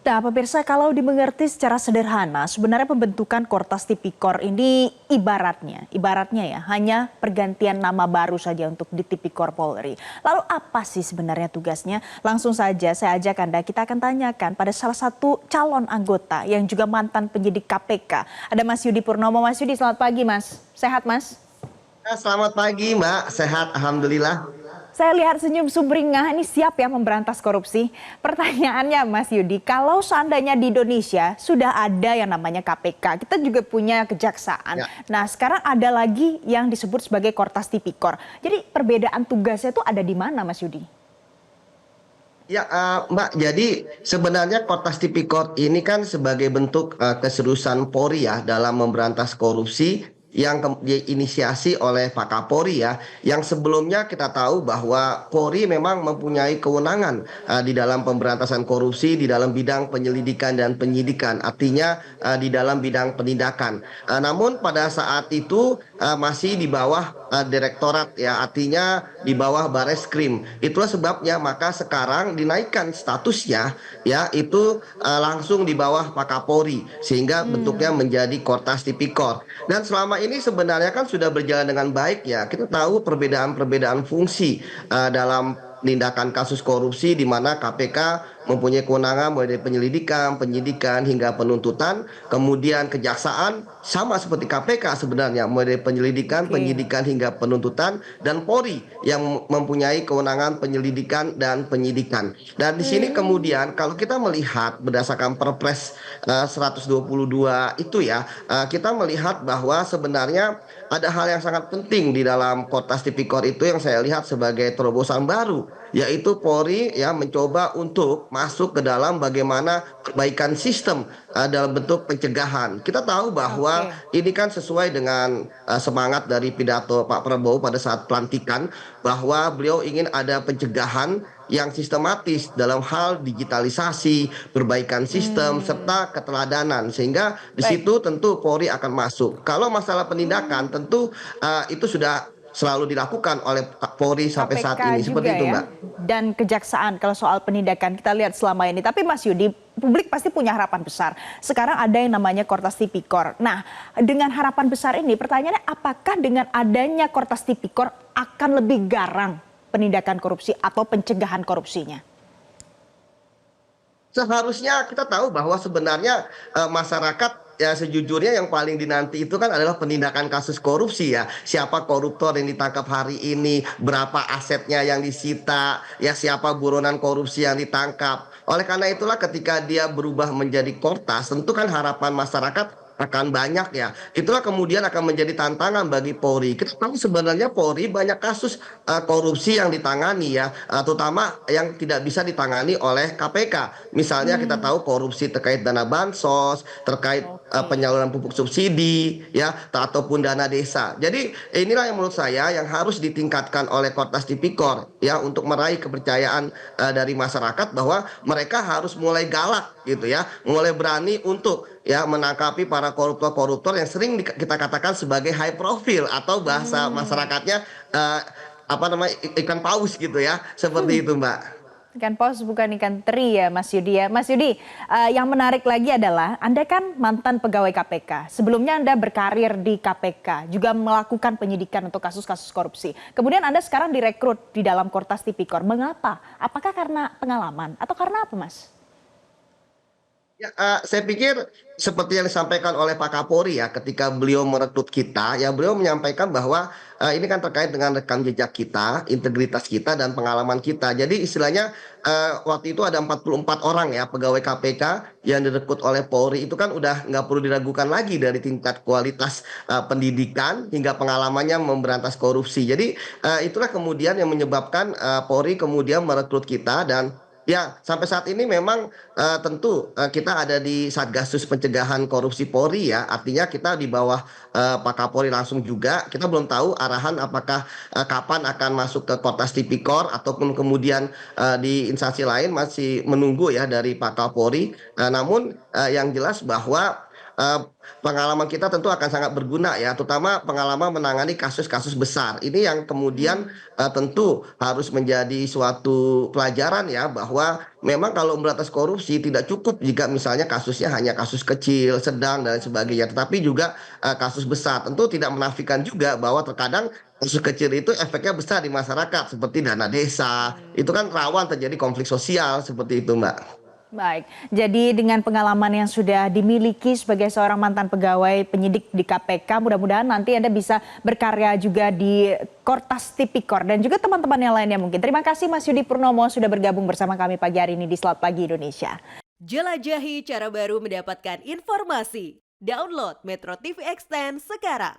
Nah, pemirsa, kalau dimengerti secara sederhana, sebenarnya pembentukan Kortas Tipikor ini ibaratnya ya, hanya pergantian nama baru saja untuk di Tipikor Polri. Lalu apa sih sebenarnya tugasnya? Langsung saja saya ajak Anda, kita akan tanyakan pada salah satu calon anggota yang juga mantan penyidik KPK. Ada Mas Yudi Purnomo. Mas Yudi, selamat pagi Mas. Sehat Mas? Selamat pagi Mbak, sehat Alhamdulillah. Saya lihat senyum sumringah, ini siap ya memberantas korupsi. Pertanyaannya Mas Yudi, kalau seandainya di Indonesia sudah ada yang namanya KPK, kita juga punya kejaksaan. Ya, Nah sekarang ada lagi yang disebut sebagai Kortas Tipikor. Jadi perbedaan tugasnya itu ada di mana Mas Yudi? Mbak, jadi sebenarnya Kotas Tipikor ini kan sebagai bentuk keseriusan Polri ya dalam memberantas korupsi yang diinisiasi oleh Pak Kapolri ya, yang sebelumnya kita tahu bahwa Polri memang mempunyai kewenangan di dalam pemberantasan korupsi di dalam bidang penyelidikan dan penyidikan, artinya di dalam bidang penindakan. Namun pada saat itu masih di bawah direktorat ya, artinya di bawah Bareskrim. Itulah sebabnya maka sekarang dinaikkan statusnya ya, itu langsung di bawah Pak Kapolri sehingga bentuknya menjadi Kortas Tipikor. Dan selama ini sebenarnya kan sudah berjalan dengan baik ya. Kita tahu perbedaan-perbedaan fungsi dalam tindakan kasus korupsi di mana KPK mempunyai kewenangan mulai dari penyelidikan, penyidikan hingga penuntutan, kemudian kejaksaan sama seperti KPK sebenarnya mulai dari penyelidikan, Oke. penyidikan hingga penuntutan, dan Polri yang mempunyai kewenangan penyelidikan dan penyidikan. Dan di sini kemudian kalau kita melihat berdasarkan Perpres 122 itu ya, kita melihat bahwa sebenarnya ada hal yang sangat penting di dalam Kotas Tipikor itu yang saya lihat sebagai terobosan baru, yaitu Polri ya mencoba untuk masuk ke dalam bagaimana perbaikan sistem dalam bentuk pencegahan. Kita tahu bahwa Oke. ini kan sesuai dengan semangat dari pidato Pak Prabowo pada saat pelantikan, bahwa beliau ingin ada pencegahan yang sistematis dalam hal digitalisasi, perbaikan sistem, serta keteladanan. Sehingga di Baik. situ tentu Polri akan masuk. Kalau masalah penindakan tentu itu sudah selalu dilakukan oleh Polri sampai saat KPK ini. juga Seperti itu, ya, Mbak. dan kejaksaan kalau soal penindakan kita lihat selama ini. Tapi Mas Yudi, publik pasti punya harapan besar. Sekarang ada yang namanya Kortas Tipikor. Nah, dengan harapan besar ini, pertanyaannya apakah dengan adanya Kortas Tipikor akan lebih garang penindakan korupsi atau pencegahan korupsinya? Seharusnya kita tahu bahwa sebenarnya masyarakat ya sejujurnya yang paling dinanti itu kan adalah penindakan kasus korupsi ya. Siapa koruptor yang ditangkap hari ini, berapa asetnya yang disita, ya siapa buronan korupsi yang ditangkap. Oleh karena itulah ketika dia berubah menjadi Kortas, tentu kan harapan masyarakat akan banyak ya. Itulah kemudian akan menjadi tantangan bagi Polri. Kita tahu sebenarnya Polri banyak kasus korupsi yang ditangani ya, terutama yang tidak bisa ditangani oleh KPK. Misalnya kita Hmm, tahu korupsi terkait dana bansos, terkait oke. penyaluran pupuk subsidi ya, ataupun dana desa. Jadi inilah yang menurut saya yang harus ditingkatkan oleh Kortas Tipikor ya, untuk meraih kepercayaan dari masyarakat bahwa mereka harus mulai galak gitu ya, mulai berani untuk ya menangkapi para koruptor-koruptor yang sering kita katakan sebagai high profile, atau bahasa Hmm. masyarakatnya eh, apa namanya, ikan paus gitu ya, seperti itu Mbak. Ikan paus bukan ikan teri ya Mas Yudi ya. Mas Yudi, yang menarik lagi adalah Anda kan mantan pegawai KPK. Sebelumnya Anda berkarir di KPK, juga melakukan penyidikan untuk kasus-kasus korupsi. Kemudian Anda sekarang direkrut di dalam Kortas Tipikor. Mengapa? Apakah karena pengalaman atau karena apa Mas? Ya, saya pikir seperti yang disampaikan oleh Pak Kapolri ya, ketika beliau merekrut kita, ya beliau menyampaikan bahwa ini kan terkait dengan rekam jejak kita, integritas kita, dan pengalaman kita. Jadi istilahnya waktu itu ada 44 orang ya pegawai KPK yang direkrut oleh Polri, itu kan udah nggak perlu diragukan lagi dari tingkat kualitas pendidikan hingga pengalamannya memberantas korupsi. Jadi itulah kemudian yang menyebabkan Polri kemudian merekrut kita. Dan ya, sampai saat ini memang tentu kita ada di Satgasus Pencegahan Korupsi Polri ya. Artinya kita di bawah Pak Kapolri langsung juga. Kita belum tahu arahan apakah kapan akan masuk ke Kortas Tipikor ataupun kemudian di instansi lain, masih menunggu ya dari Pak Kapolri. Namun yang jelas bahwa pengalaman kita tentu akan sangat berguna ya, terutama pengalaman menangani kasus-kasus besar. Ini yang kemudian tentu harus menjadi suatu pelajaran ya, bahwa memang kalau memberantas korupsi tidak cukup jika misalnya kasusnya hanya kasus kecil, sedang dan sebagainya, tetapi juga kasus besar. Tentu tidak menafikan juga bahwa terkadang kasus kecil itu efeknya besar di masyarakat seperti dana desa. Itu kan rawan terjadi konflik sosial seperti itu, Mbak. Baik, jadi dengan pengalaman yang sudah dimiliki sebagai seorang mantan pegawai penyidik di KPK, mudah-mudahan nanti Anda bisa berkarya juga di Kortas Tipikor dan juga teman-teman yang lainnya mungkin. Terima kasih Mas Yudi Purnomo sudah bergabung bersama kami pagi hari ini di Selamat Pagi Indonesia. Jelajahi cara baru mendapatkan informasi. Download Metro TV Extend sekarang.